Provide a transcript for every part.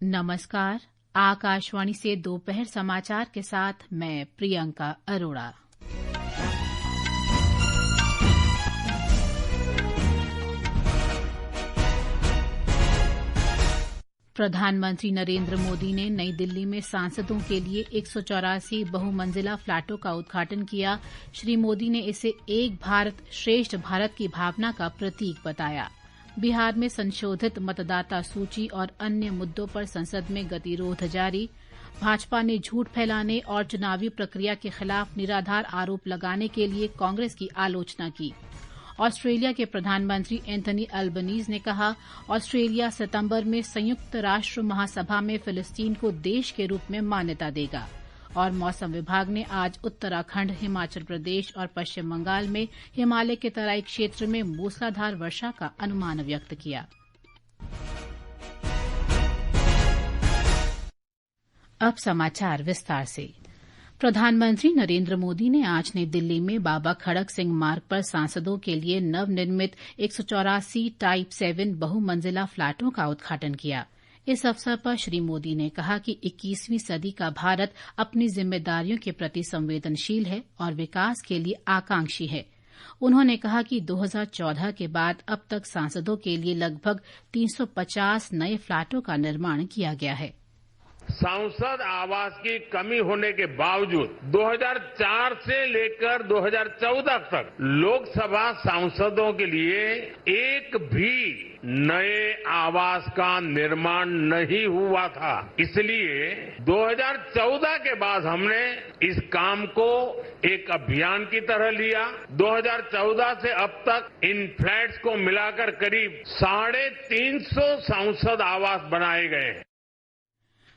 नमस्कार। आकाशवाणी से दोपहर समाचार के साथ मैं प्रियंका अरोड़ा। प्रधानमंत्री नरेंद्र मोदी ने नई दिल्ली में सांसदों के लिए 184 बहुमंजिला फ्लैटों का उद्घाटन किया। श्री मोदी ने इसे एक भारत श्रेष्ठ भारत की भावना का प्रतीक बताया। बिहार में संशोधित मतदाता सूची और अन्य मुद्दों पर संसद में गतिरोध जारी। भाजपा ने झूठ फैलाने और चुनावी प्रक्रिया के खिलाफ निराधार आरोप लगाने के लिए कांग्रेस की आलोचना की। ऑस्ट्रेलिया के प्रधानमंत्री एंथनी अल्बनीज ने कहा, ऑस्ट्रेलिया सितंबर में संयुक्त राष्ट्र महासभा में फिलिस्तीन को देश के रूप में मान्यता देगा। और मौसम विभाग ने आज उत्तराखंड, हिमाचल प्रदेश और पश्चिम बंगाल में हिमालय के तराई क्षेत्र में मूसलाधार वर्षा का अनुमान व्यक्त किया। अब समाचार विस्तार से। प्रधानमंत्री नरेंद्र मोदी ने आज नई दिल्ली में बाबा खड़क सिंह मार्ग पर सांसदों के लिए नवनिर्मित 184 टाइप 7 बहुमंजिला फ्लैटों का उद्घाटन किया। इस अवसर पर श्री मोदी ने कहा कि 21वीं सदी का भारत अपनी जिम्मेदारियों के प्रति संवेदनशील है और विकास के लिए आकांक्षी है। उन्होंने कहा कि 2014 के बाद अब तक सांसदों के लिए लगभग 350 नए फ्लैटों का निर्माण किया गया है। सांसद आवास की कमी होने के बावजूद 2004 से लेकर 2014 तक लोकसभा सांसदों के लिए एक भी नए आवास का निर्माण नहीं हुआ था। इसलिए 2014 के बाद हमने इस काम को एक अभियान की तरह लिया। 2014 से अब तक इन फ्लैट्स को मिलाकर करीब 350 सांसद आवास बनाए गए हैं।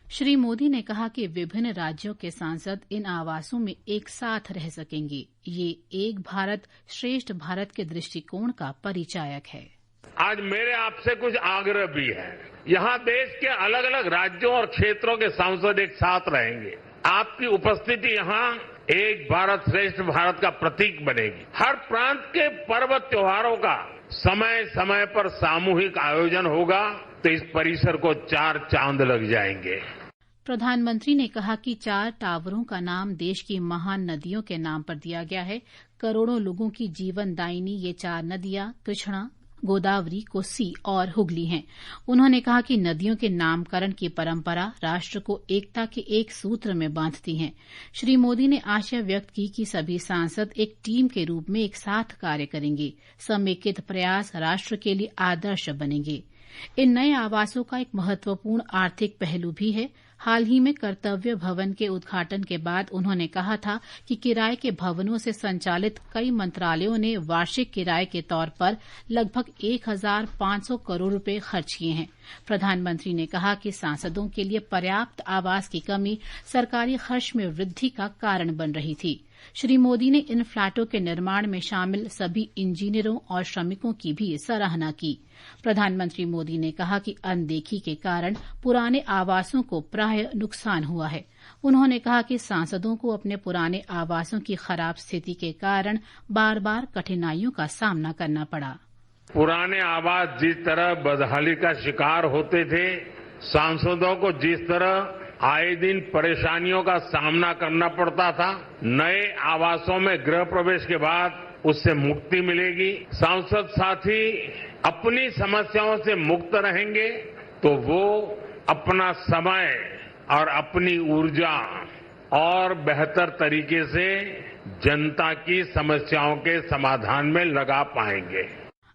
श्री मोदी ने कहा कि विभिन्न राज्यों के सांसद इन आवासों में एक साथ रह सकेंगे। ये एक भारत श्रेष्ठ भारत के दृष्टिकोण का परिचायक है। आज मेरे आपसे कुछ आग्रह भी है। यहाँ देश के अलग अलग राज्यों और क्षेत्रों के सांसद एक साथ रहेंगे। आपकी उपस्थिति यहाँ एक भारत श्रेष्ठ भारत का प्रतीक बनेगी। हर प्रांत के पर्व त्योहारों का समय समय पर सामूहिक आयोजन होगा तो इस परिसर को 4 चांद लग जाएंगे। प्रधानमंत्री ने कहा कि 4 टावरों का नाम देश की महान नदियों के नाम पर दिया गया है। करोड़ों लोगों की जीवनदायिनी ये 4 नदियां कृष्णा, गोदावरी, कोसी और हुगली हैं। उन्होंने कहा कि नदियों के नामकरण की परंपरा राष्ट्र को एकता के एक सूत्र में बांधती है। श्री मोदी ने आशा व्यक्त की कि सभी सांसद एक टीम के रूप में एक साथ कार्य करेंगे। समेकित प्रयास राष्ट्र के लिए आदर्श बनेंगे। इन नए आवासों का एक महत्वपूर्ण आर्थिक पहलू भी है। हाल ही में कर्तव्य भवन के उद्घाटन के बाद उन्होंने कहा था कि किराए के भवनों से संचालित कई मंत्रालयों ने वार्षिक किराए के तौर पर लगभग 1,500 करोड़ रुपए खर्च किए हैं। प्रधानमंत्री ने कहा कि सांसदों के लिए पर्याप्त आवास की कमी सरकारी खर्च में वृद्धि का कारण बन रही थी। श्री मोदी ने इन फ्लैटों के निर्माण में शामिल सभी इंजीनियरों और श्रमिकों की भी सराहना की। प्रधानमंत्री मोदी ने कहा कि अनदेखी के कारण पुराने आवासों को प्राय नुकसान हुआ है। उन्होंने कहा कि सांसदों को अपने पुराने आवासों की खराब स्थिति के कारण बार बार कठिनाइयों का सामना करना पड़ा। पुराने आवास जिस तरह बदहाली का शिकार होते थे, सांसदों को जिस तरह आए दिन परेशानियों का सामना करना पड़ता था, नए आवासों में गृह प्रवेश के बाद उससे मुक्ति मिलेगी। सांसद साथी अपनी समस्याओं से मुक्त रहेंगे तो वो अपना समय और अपनी ऊर्जा और बेहतर तरीके से जनता की समस्याओं के समाधान में लगा पाएंगे।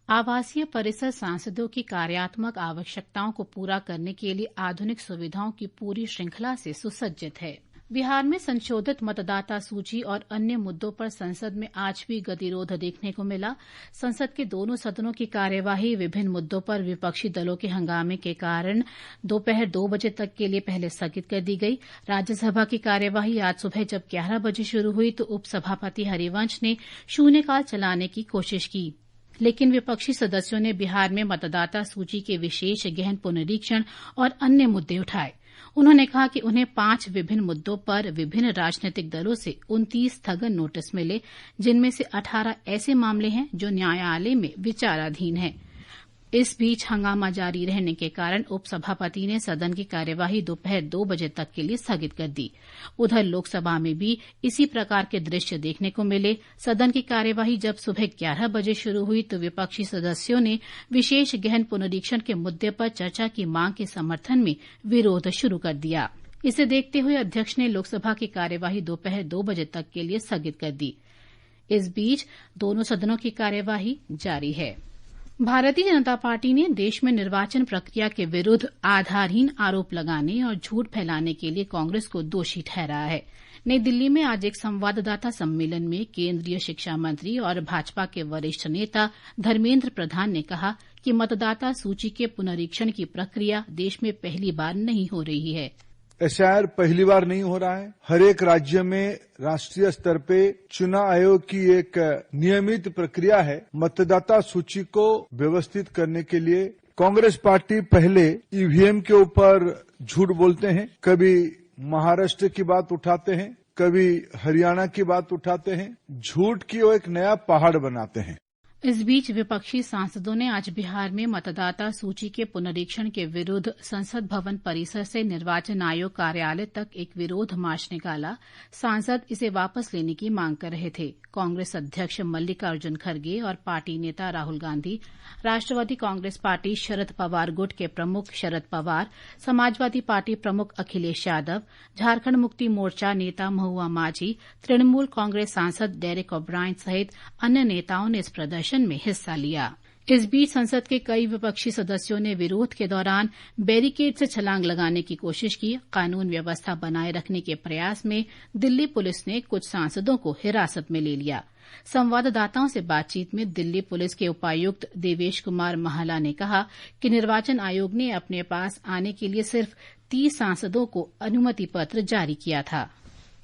आवासीय परिसर सांसदों की कार्यात्मक आवश्यकताओं को पूरा करने के लिए आधुनिक सुविधाओं की पूरी श्रृंखला से सुसज्जित है। बिहार में संशोधित मतदाता सूची और अन्य मुद्दों पर संसद में आज भी गतिरोध देखने को मिला। संसद के दोनों सदनों की कार्यवाही विभिन्न मुद्दों पर विपक्षी दलों के हंगामे के कारण दोपहर 2 बजे तक के लिए पहले स्थगित कर दी गई। राज्यसभा की कार्यवाही आज सुबह जब 11 बजे शुरू हुई तो उपसभापति हरिवंश ने शून्यकाल चलाने की कोशिश की, लेकिन विपक्षी सदस्यों ने बिहार में मतदाता सूची के विशेष गहन पुनरीक्षण और अन्य मुद्दे उठाए। उन्होंने कहा कि उन्हें 5 विभिन्न मुद्दों पर विभिन्न राजनीतिक दलों से 29 स्थगन नोटिस मिले, जिनमें से 18 ऐसे मामले हैं जो न्यायालय में विचाराधीन हैं। इस बीच हंगामा जारी रहने के कारण उपसभापति ने सदन की कार्यवाही दोपहर 2 बजे तक के लिए स्थगित कर दी। उधर लोकसभा में भी इसी प्रकार के दृश्य देखने को मिले। सदन की कार्यवाही जब सुबह 11 बजे शुरू हुई तो विपक्षी सदस्यों ने विशेष गहन पुनरीक्षण के मुद्दे पर चर्चा की मांग के समर्थन में विरोध शुरू कर दिया। इसे देखते हुए अध्यक्ष ने लोकसभा की कार्यवाही दोपहर 2 बजे तक के लिए स्थगित कर दी। इस बीच दोनों सदनों की कार्यवाही जारी है। भारतीय जनता पार्टी ने देश में निर्वाचन प्रक्रिया के विरुद्ध आधारहीन आरोप लगाने और झूठ फैलाने के लिए कांग्रेस को दोषी ठहराया है। नई दिल्ली में आज एक संवाददाता सम्मेलन में केंद्रीय शिक्षा मंत्री और भाजपा के वरिष्ठ नेता धर्मेंद्र प्रधान ने कहा कि मतदाता सूची के पुनरीक्षण की प्रक्रिया देश में पहली बार नहीं हो रही है। एसआईआर पहली बार नहीं हो रहा है। हर एक राज्य में राष्ट्रीय स्तर पे चुनाव आयोग की एक नियमित प्रक्रिया है मतदाता सूची को व्यवस्थित करने के लिए। कांग्रेस पार्टी पहले ईवीएम के ऊपर झूठ बोलते हैं, कभी महाराष्ट्र की बात उठाते हैं, कभी हरियाणा की बात उठाते हैं, झूठ की वो एक नया पहाड़ बनाते हैं। इस बीच विपक्षी सांसदों ने आज बिहार में मतदाता सूची के पुनरीक्षण के विरुद्ध संसद भवन परिसर से निर्वाचन आयोग कार्यालय तक एक विरोध मार्च निकाला। सांसद इसे वापस लेने की मांग कर रहे थे। कांग्रेस अध्यक्ष मल्लिकार्जुन खड़गे और पार्टी नेता राहुल गांधी, राष्ट्रवादी कांग्रेस पार्टी शरद पवार गुट के प्रमुख शरद पवार, समाजवादी पार्टी प्रमुख अखिलेश यादव, झारखंड मुक्ति मोर्चा नेता महुआ माझी, तृणमूल कांग्रेस सांसद डेरेक ओब्रायन सहित अन्य नेताओं ने इस प्रदर्शन में हिस्सा लिया। इस बीच संसद के कई विपक्षी सदस्यों ने विरोध के दौरान बैरिकेड से छलांग लगाने की कोशिश की। कानून व्यवस्था बनाए रखने के प्रयास में दिल्ली पुलिस ने कुछ सांसदों को हिरासत में ले लिया। संवाददाताओं से बातचीत में दिल्ली पुलिस के उपायुक्त देवेश कुमार महला ने कहा कि निर्वाचन आयोग ने अपने पास आने के लिए सिर्फ 30 सांसदों को अनुमति पत्र जारी किया था।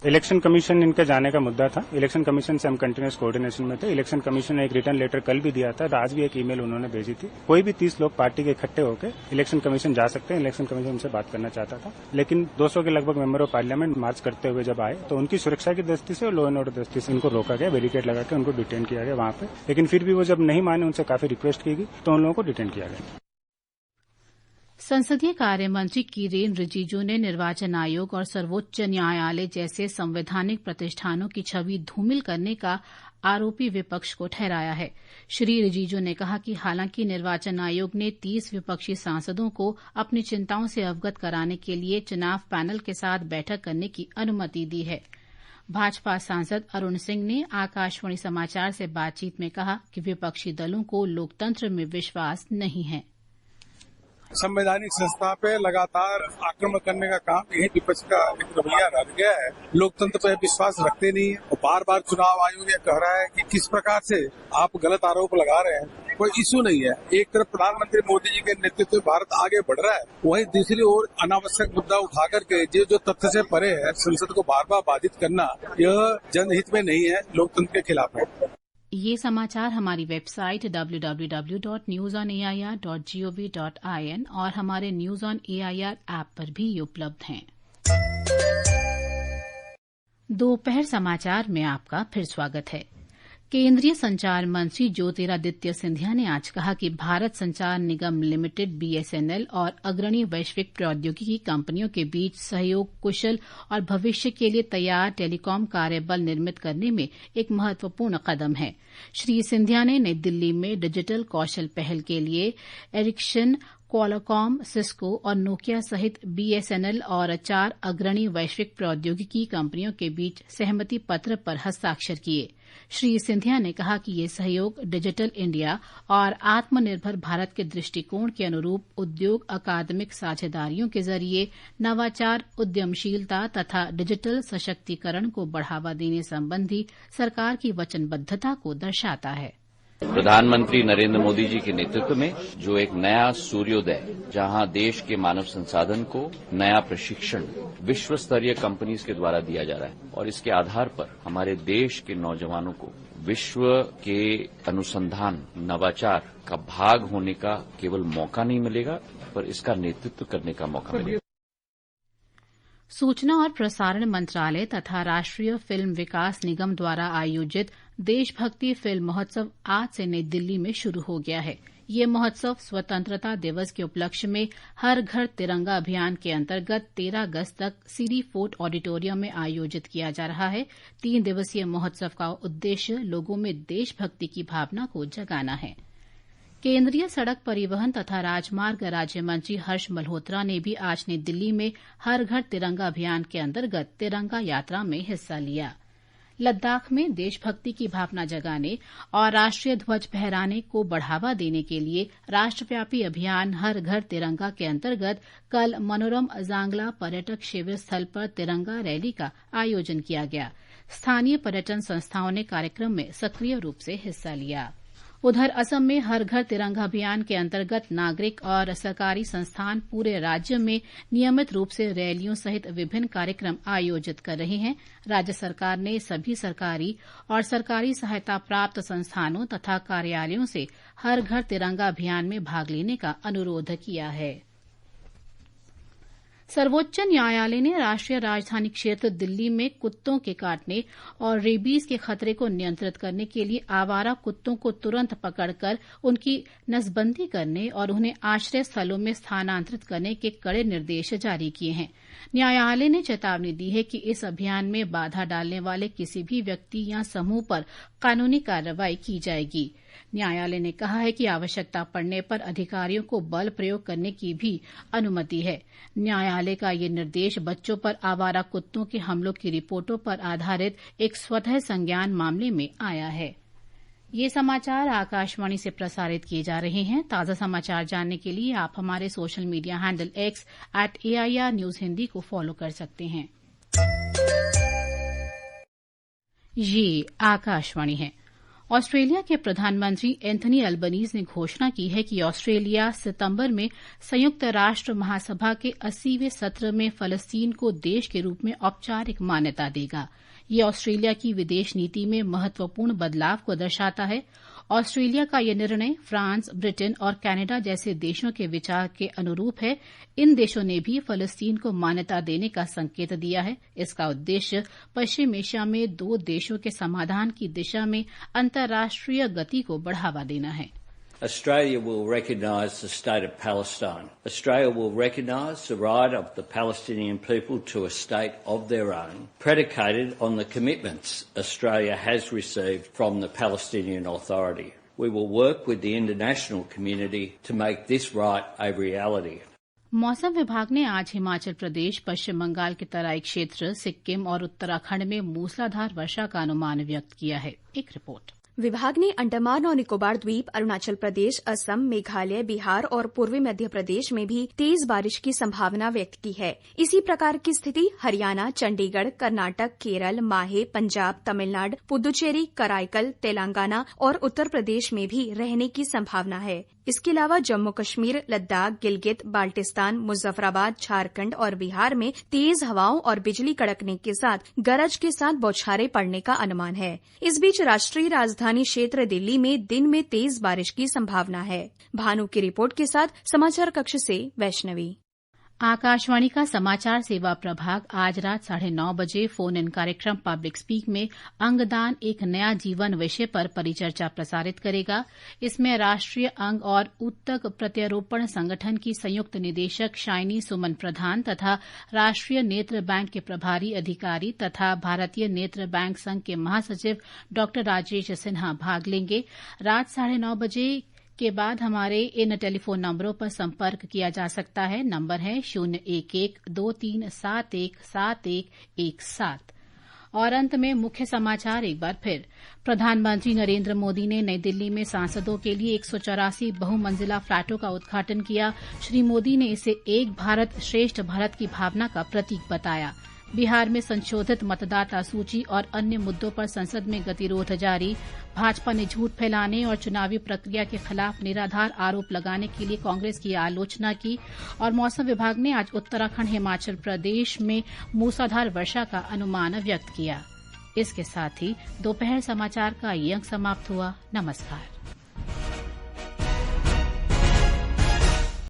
इलेक्शन कमीशन इनके जाने का मुद्दा था। इलेक्शन कमीशन से हम कंटिन्यूस कोऑर्डिनेशन में थे। इलेक्शन कमीशन ने एक रिटर्न लेटर कल भी दिया था, आज भी एक ईमेल उन्होंने भेजी थी। कोई भी 30 लोग पार्टी के इकट्ठे होकर इलेक्शन कमीशन जा सकते हैं। इलेक्शन कमीशन उनसे बात करना चाहता था, लेकिन 200 के लगभग मेंबर ऑफ पार्लियामेंट मार्च करते हुए जब आए तो उनकी सुरक्षा की दृष्टि से और लॉ एंड ऑर्डर दृष्टि से उनको रोका गया, बैरिकेड लगा के उनको डिटेन किया गया वहां पे। लेकिन फिर भी वो जब नहीं माने, उनसे काफी रिक्वेस्ट की गई तो उन लोगों को डिटेन किया गया। संसदीय कार्य मंत्री किरेन रिजिजू ने निर्वाचन आयोग और सर्वोच्च न्यायालय जैसे संवैधानिक प्रतिष्ठानों की छवि धूमिल करने का आरोपी विपक्ष को ठहराया है। श्री रिजिजू ने कहा कि हालांकि निर्वाचन आयोग ने 30 विपक्षी सांसदों को अपनी चिंताओं से अवगत कराने के लिए चुनाव पैनल के साथ बैठक करने की अनुमति दी है। भाजपा सांसद अरुण सिंह ने आकाशवाणी समाचार से बातचीत में कहा कि विपक्षी दलों को लोकतंत्र में विश्वास नहीं है। संवैधानिक संस्था पे लगातार आक्रमण करने का काम यही विपक्ष का एक रवैया रह गया है। लोकतंत्र पे विश्वास रखते नहीं है और बार बार चुनाव आयोग ये कह रहा है कि किस प्रकार से आप गलत आरोप लगा रहे हैं। कोई इश्यू नहीं है। एक तरफ प्रधानमंत्री मोदी जी के नेतृत्व में भारत आगे बढ़ रहा है, वहीं दूसरी ओर अनावश्यक मुद्दा उठा करके जो तथ्य से परे है संसद को बार बार बाधित करना, यह जनहित में नहीं है, लोकतंत्र के खिलाफ है। ये समाचार हमारी वेबसाइट www.newsonair.gov.in और हमारे न्यूज ऑन एआईआर ऐप पर भी उपलब्ध हैं। दोपहर समाचार में आपका फिर स्वागत है। केंद्रीय संचार मंत्री ज्योतिरादित्य सिंधिया ने आज कहा कि भारत संचार निगम लिमिटेड बीएसएनएल और अग्रणी वैश्विक प्रौद्योगिकी कंपनियों के बीच सहयोग कुशल और भविष्य के लिए तैयार टेलीकॉम कार्यबल निर्मित करने में एक महत्वपूर्ण कदम है। श्री सिंधिया ने नई दिल्ली में डिजिटल कौशल पहल के लिए एरिक्सन, क्वालकॉम, सिस्को और नोकिया सहित बीएसएनएल और 4 अग्रणी वैश्विक प्रौद्योगिकी कंपनियों के बीच सहमति पत्र पर हस्ताक्षर किए। श्री सिंधिया ने कहा कि ये सहयोग डिजिटल इंडिया और आत्मनिर्भर भारत के दृष्टिकोण के अनुरूप उद्योग अकादमिक साझेदारियों के जरिए नवाचार, उद्यमशीलता तथा डिजिटल सशक्तिकरण को बढ़ावा देने संबंधी सरकार की वचनबद्धता को दर्शाता है। प्रधानमंत्री नरेंद्र मोदी जी के नेतृत्व में जो एक नया सूर्योदय, जहां देश के मानव संसाधन को नया प्रशिक्षण विश्व स्तरीय कंपनीज के द्वारा दिया जा रहा है और इसके आधार पर हमारे देश के नौजवानों को विश्व के अनुसंधान, नवाचार का भाग होने का केवल मौका नहीं मिलेगा, पर इसका नेतृत्व करने का मौका मिलेगा। सूचना और प्रसारण मंत्रालय तथा राष्ट्रीय फिल्म विकास निगम द्वारा आयोजित देशभक्ति फिल्म महोत्सव आज से नई दिल्ली में शुरू हो गया है। ये महोत्सव स्वतंत्रता दिवस के उपलक्ष्य में हर घर तिरंगा अभियान के अंतर्गत 13 अगस्त तक सीडी फोर्ट ऑडिटोरियम में आयोजित किया जा रहा है। 3 दिवसीय महोत्सव का उद्देश्य लोगों में देशभक्ति की भावना को जगाना है। केंद्रीय सड़क परिवहन तथा राजमार्ग राज्य मंत्री हर्ष मल्होत्रा ने भी आज नई दिल्ली में हर घर तिरंगा अभियान के अंतर्गत तिरंगा यात्रा में हिस्सा लिया। लद्दाख में देशभक्ति की भावना जगाने और राष्ट्रीय ध्वज फहराने को बढ़ावा देने के लिए राष्ट्रव्यापी अभियान हर घर तिरंगा के अंतर्गत कल मनोरम जांगला पर्यटक शिविर स्थल पर तिरंगा रैली का आयोजन किया गया। स्थानीय पर्यटन संस्थाओं ने कार्यक्रम में सक्रिय रूप से हिस्सा लिया। उधर असम में हर घर तिरंगा अभियान के अंतर्गत नागरिक और सरकारी संस्थान पूरे राज्य में नियमित रूप से रैलियों सहित विभिन्न कार्यक्रम आयोजित कर रहे हैं। राज्य सरकार ने सभी सरकारी और सरकारी सहायता प्राप्त संस्थानों तथा कार्यालयों से हर घर तिरंगा अभियान में भाग लेने का अनुरोध किया है। सर्वोच्च न्यायालय ने राष्ट्रीय राजधानी क्षेत्र दिल्ली में कुत्तों के काटने और रेबीज के खतरे को नियंत्रित करने के लिए आवारा कुत्तों को तुरंत पकड़कर उनकी नसबंदी करने और उन्हें आश्रय स्थलों में स्थानांतरित करने के कड़े निर्देश जारी किए हैं। न्यायालय ने चेतावनी दी है कि इस अभियान में बाधा डालने वाले किसी भी व्यक्ति या समूह पर कानूनी कार्रवाई की जाएगी। न्यायालय ने कहा है कि आवश्यकता पड़ने पर अधिकारियों को बल प्रयोग करने की भी अनुमति है। न्यायालय का ये निर्देश बच्चों पर आवारा कुत्तों के हमलों की रिपोर्टों पर आधारित एक स्वतः संज्ञान मामले में आया है। ये समाचार आकाशवाणी से प्रसारित किए जा रहे हैं। ताजा समाचार जानने के लिए आप हमारे social media handle X @AIR News Hindi को फॉलो कर सकते हैं। ये आकाशवाणी है। ऑस्ट्रेलिया के प्रधानमंत्री एंथनी अल्बनीज ने घोषणा की है कि ऑस्ट्रेलिया सितंबर में संयुक्त राष्ट्र महासभा के 80वें सत्र में फलस्तीन को देश के रूप में औपचारिक मान्यता देगा। ये ऑस्ट्रेलिया की विदेश नीति में महत्वपूर्ण बदलाव को दर्शाता है। ऑस्ट्रेलिया का यह निर्णय फ्रांस, ब्रिटेन और कनाडा जैसे देशों के विचार के अनुरूप है। इन देशों ने भी फलस्तीन को मान्यता देने का संकेत दिया है। इसका उद्देश्य पश्चिम एशिया में 2 देशों के समाधान की दिशा में अंतर्राष्ट्रीय गति को बढ़ावा देना है। Australia will recognise the state of Palestine. Australia will recognise the right of the Palestinian people to a state of their own, predicated on the commitments Australia has received from the Palestinian Authority. We will work with the international community to make this right a reality. मौसम विभाग ने आज हिमाचल प्रदेश, पश्चिम बंगाल के तराई क्षेत्र, सिक्किम और उत्तराखंड में मूसलाधार वर्षा का अनुमान व्यक्त किया है। एक रिपोर्ट। विभाग ने अंडमान और निकोबार द्वीप, अरुणाचल प्रदेश, असम, मेघालय, बिहार और पूर्वी मध्य प्रदेश में भी तेज बारिश की संभावना व्यक्त की है। इसी प्रकार की स्थिति हरियाणा, चंडीगढ़, कर्नाटक, केरल, माहे, पंजाब, तमिलनाडु, पुदुचेरी, कराईकल, तेलंगाना और उत्तर प्रदेश में भी रहने की संभावना है। इसके अलावा जम्मू कश्मीर, लद्दाख, गिलगित, बाल्टिस्तान, मुजफ्फराबाद, झारखंड और बिहार में तेज हवाओं और बिजली कड़कने के साथ गरज के साथ बौछारें पड़ने का अनुमान है। इस बीच राष्ट्रीय राजधानी क्षेत्र दिल्ली में दिन में तेज बारिश की संभावना है। भानु की रिपोर्ट के साथ समाचार कक्ष से वैष्णवी। आकाशवाणी का समाचार सेवा प्रभाग आज रात 9:30 बजे फोन इन कार्यक्रम पब्लिक स्पीक में अंगदान एक नया जीवन विषय पर परिचर्चा प्रसारित करेगा। इसमें राष्ट्रीय अंग और ऊतक प्रत्यारोपण संगठन की संयुक्त निदेशक शाइनी सुमन प्रधान तथा राष्ट्रीय नेत्र बैंक के प्रभारी अधिकारी तथा भारतीय नेत्र बैंक संघ के महासचिव डॉ राजेश सिन्हा भाग लेंगे। रात 9:30 बजे के बाद हमारे इन टेलीफोन नंबरों पर संपर्क किया जा सकता है। नंबर है 011-2371-7117। और अंत में मुख्य समाचार एक बार फिर। प्रधानमंत्री नरेंद्र मोदी ने नई दिल्ली में सांसदों के लिए 184 बहुमंजिला फ्लैटों का उद्घाटन किया। श्री मोदी ने इसे एक भारत श्रेष्ठ भारत की भावना का प्रतीक बताया। बिहार में संशोधित मतदाता सूची और अन्य मुद्दों पर संसद में गतिरोध जारी। भाजपा ने झूठ फैलाने और चुनावी प्रक्रिया के खिलाफ निराधार आरोप लगाने के लिए कांग्रेस की आलोचना की। और मौसम विभाग ने आज उत्तराखंड, हिमाचल प्रदेश में मूसलाधार वर्षा का अनुमान व्यक्त किया। इसके साथ ही दोपहर समाचार का ये अंक समाप्त हुआ। नमस्कार।